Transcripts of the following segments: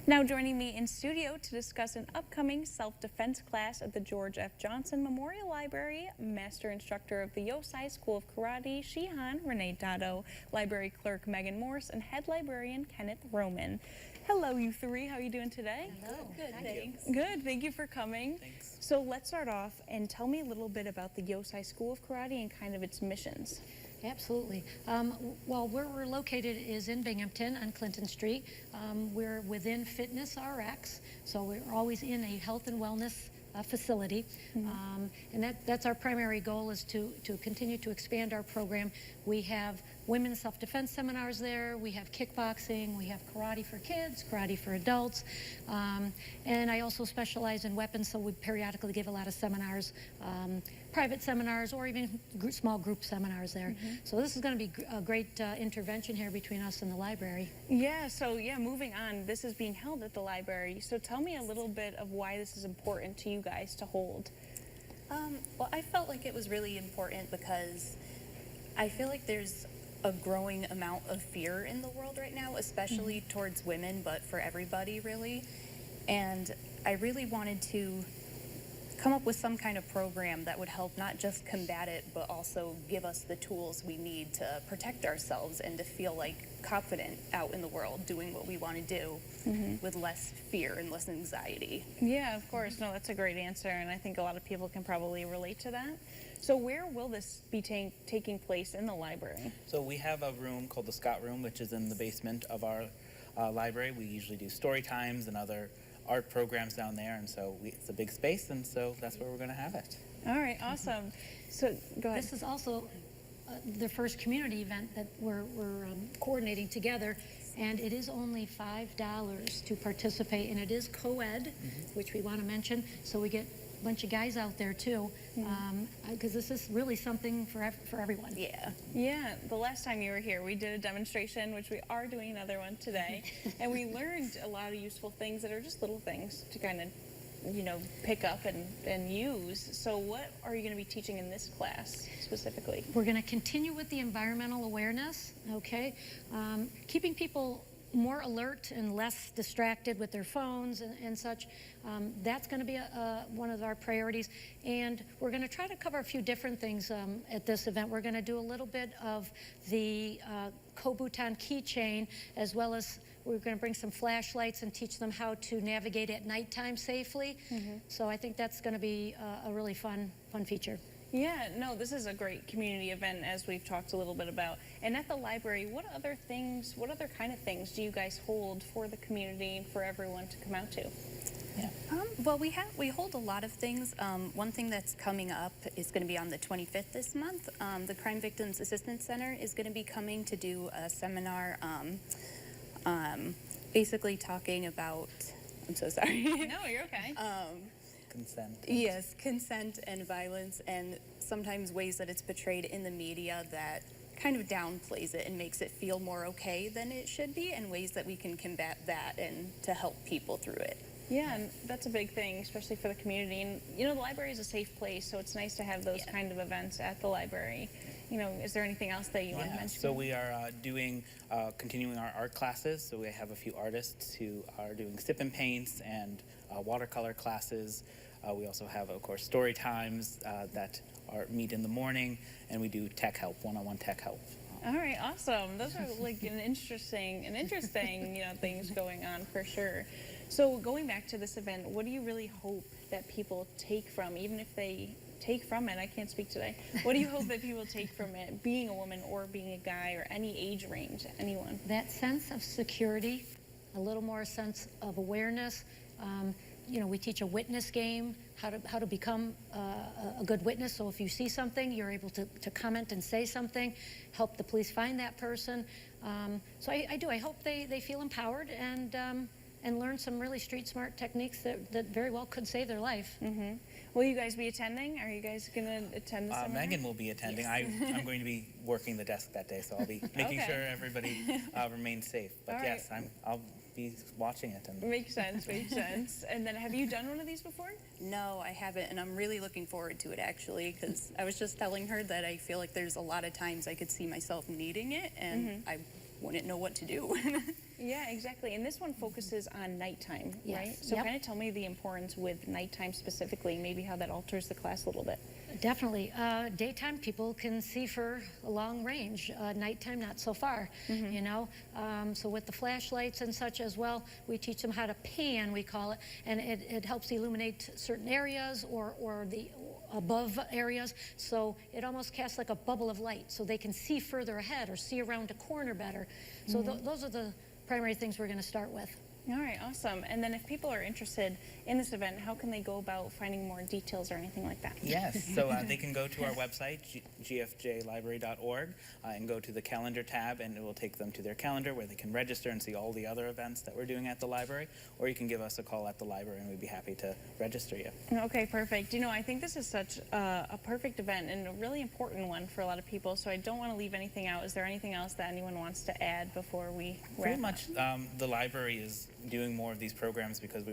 Now joining me in studio to discuss an upcoming self-defense class at the George F. Johnson Memorial Library, Master Instructor of the Yosai School of Karate, Shihan Renee Dotto, Library Clerk Megan Morse, and Head Librarian Kenneth Roman. Hello, you three. How are you doing today? Hello. Good, Thanks. Good. Thank you for coming. Thanks. So let's start off and tell me a little bit about the Yosai School of Karate and kind of its missions. Absolutely. Well, where we're located is in Binghamton on Clinton Street. We're within Fitness RX, so we're always in a health and wellness facility. And that's our primary goal, is to continue to expand our program. We have women's self-defense seminars there, we have kickboxing, we have karate for kids, karate for adults, and I also specialize in weapons, so we periodically give a lot of seminars, private seminars, or even small group seminars there. So this is going to be a great intervention here between us and the library. Yeah, so moving on, this is being held at the library. So tell me a little bit of why this is important to you guys to hold. Well, I felt like it was really important because I feel like there's a growing amount of fear in the world right now, especially towards women, but for everybody really. And I really wanted to come up with some kind of program that would help not just combat it, but also give us the tools we need to protect ourselves and to feel like confident out in the world doing what we want to do with less fear and less anxiety. Yeah, of course. No, that's a great answer, and I think a lot of people can probably relate to that. So where will this be taking place in the library? So we have a room called the Scott Room, which is in the basement of our library. We usually do story times and other art programs down there, and so it's a big space, and so that's where we're going to have it. All right, awesome. So go ahead. This is also the first community event that we're coordinating together, and it is only $5 to participate, and it is co-ed, which we want to mention, so we get a bunch of guys out there too, because this is really something for everyone. Yeah, the last time you were here, we did a demonstration, which we are doing another one today, and we learned a lot of useful things that are just little things to kind of, pick up and use. So what are you going to be teaching in this class specifically? We're going to continue with the environmental awareness, okay? Keeping people more alert and less distracted with their phones and such. That's going to be one of our priorities. And we're going to try to cover a few different things at this event. We're going to do a little bit of the Kobutan keychain, as well as we're going to bring some flashlights and teach them how to navigate at nighttime safely. So I think that's going to be a really fun feature. Yeah, no, this is a great community event, as we've talked a little bit about. And at the library, what other kind of things do you guys hold for the community and for everyone to come out to? Well, we hold a lot of things. One thing that's coming up is going to be on the 25th this month. The Crime Victims Assistance Center is going to be coming to do a seminar, basically talking about, I'm so sorry. No, you're okay. Consent. Yes, consent and violence, and sometimes ways that it's portrayed in the media that kind of downplays it and makes it feel more okay than it should be, and ways that we can combat that and to help people through it. Yeah, and that's a big thing, especially for the community. And, the library is a safe place, so it's nice to have those kind of events at the library. Is there anything else that you want to mention? So we are continuing our art classes. So we have a few artists who are doing sip and paints and watercolor classes. We also have, of course, story times that meet in the morning, and we do tech help, one-on-one tech help. All right, awesome. Those are like an interesting things going on for sure. So going back to this event, what do you really hope that people take from, even if they take from it, I can't speak today, what do you hope that people take from it, being a woman or being a guy or any age range, anyone? That sense of security, a little more sense of awareness. We teach a witness game, how to become a good witness. So if you see something, you're able to comment and say something, help the police find that person. So I hope they feel empowered and learn some really street smart techniques that very well could save their life. Will you guys be attending? Are you guys going to attend the seminar? Megan will be attending. Yes. I'm going to be working the desk that day, so I'll be making sure everybody remains safe. But All yes, right. I'll be watching it. And Makes sense, makes sense. And then have you done one of these before? No, I haven't, and I'm really looking forward to it, actually, because I was just telling her that I feel like there's a lot of times I could see myself needing it, and I wouldn't know what to do. Yeah, exactly. And this one focuses on nighttime, Yes. right? So Yep. kind of tell me the importance with nighttime specifically, maybe how that alters the class a little bit. Definitely. Daytime people can see for a long range. Nighttime, not so far. You know. So with the flashlights and such as well, we teach them how to pan, we call it, and it helps illuminate certain areas or the above areas. So it almost casts like a bubble of light, so they can see further ahead or see around a corner better. So those are the primary things we're going to start with. All right, awesome. And then if people are interested in this event, how can they go about finding more details or anything like that? Yes, so they can go to our website, gfjlibrary.org, and go to the calendar tab, and it will take them to their calendar where they can register and see all the other events that we're doing at the library. Or you can give us a call at the library, and we'd be happy to register you. Okay, perfect. You know, I think this is such a perfect event and a really important one for a lot of people, so I don't want to leave anything out. Is there anything else that anyone wants to add before we wrap Pretty up? much, the library is doing more of these programs because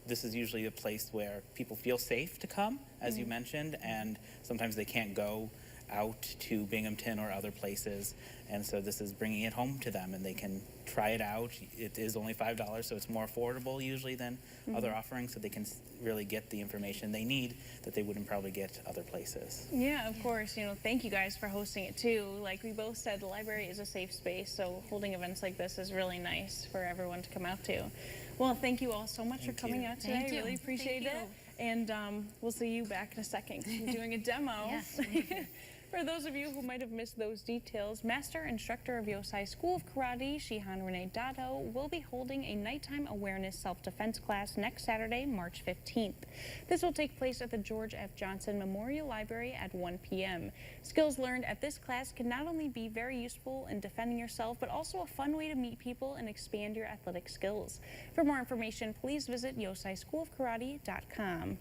this is usually a place where people feel safe to come, as you mentioned, and sometimes they can't go out to Binghamton or other places, and so this is bringing it home to them, and they can try it out. It is only $5, so it's more affordable usually than other offerings, so they can really get the information they need that they wouldn't probably get other places. Yeah, of course. You know, thank you guys for hosting it too. Like we both said, the library is a safe space, so holding events like this is really nice for everyone to come out to. Well, thank you all so much for coming out today. Thank you. Really appreciate Thank it. you. And we'll see you back in a second 'cause we're doing a demo. Yes. For those of you who might have missed those details, Master Instructor of Yosai School of Karate, Shihan Renee Dado, will be holding a nighttime awareness self-defense class next Saturday, March 15th. This will take place at the George F. Johnson Memorial Library at 1 p.m. Skills learned at this class can not only be very useful in defending yourself, but also a fun way to meet people and expand your athletic skills. For more information, please visit yosaischoolofkarate.com.